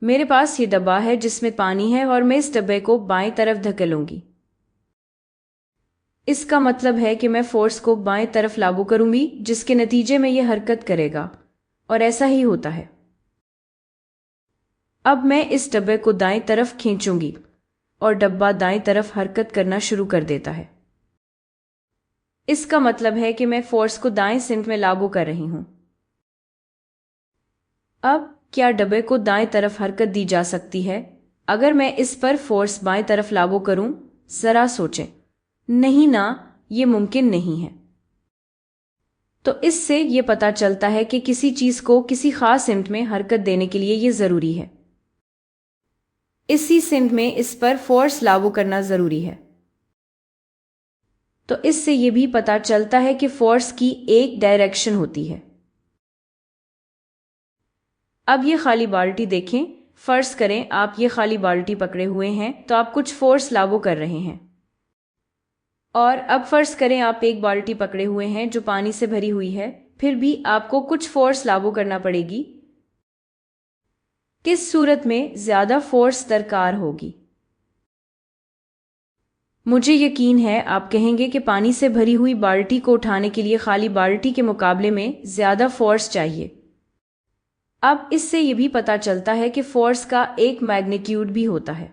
میرے پاس یہ ڈبہ ہے جس میں پانی ہے اور میں اس ڈبے کو بائیں طرف دھکیلوں گی۔ اس کا مطلب ہے کہ میں فورس کو بائیں طرف لاگو کروں گی جس کے نتیجے میں یہ حرکت کرے گا، اور ایسا ہی ہوتا ہے۔ اب میں اس ڈبے کو دائیں طرف کھینچوں گی اور ڈبہ دائیں طرف حرکت کرنا شروع کر دیتا ہے۔ اس کا مطلب ہے کہ میں فورس کو دائیں سمت میں لاگو کر رہی ہوں۔ اب کیا ڈبے کو دائیں طرف حرکت دی جا سکتی ہے اگر میں اس پر فورس بائیں طرف لاگو کروں؟ ذرا سوچیں۔ نہیں نا، یہ ممکن نہیں ہے۔ تو اس سے یہ پتہ چلتا ہے کہ کسی چیز کو کسی خاص سمت میں حرکت دینے کے لیے یہ ضروری ہے، اسی سمت میں اس پر فورس لاگو کرنا ضروری ہے۔ تو اس سے یہ بھی پتہ چلتا ہے کہ فورس کی ایک ڈائریکشن ہوتی ہے۔ اب یہ خالی بالٹی دیکھیں۔ فرض کریں آپ یہ خالی بالٹی پکڑے ہوئے ہیں تو آپ کچھ فورس لاگو کر رہے ہیں، اور اب فرض کریں آپ ایک بالٹی پکڑے ہوئے ہیں جو پانی سے بھری ہوئی ہے، پھر بھی آپ کو کچھ فورس لاگو کرنا پڑے گی۔ کس صورت میں زیادہ فورس درکار ہوگی؟ مجھے یقین ہے آپ کہیں گے کہ پانی سے بھری ہوئی بالٹی کو اٹھانے کے لیے خالی بالٹی کے مقابلے میں زیادہ فورس چاہیے۔ اب اس سے یہ بھی پتہ چلتا ہے کہ فورس کا ایک میگنیٹیوڈ بھی ہوتا ہے۔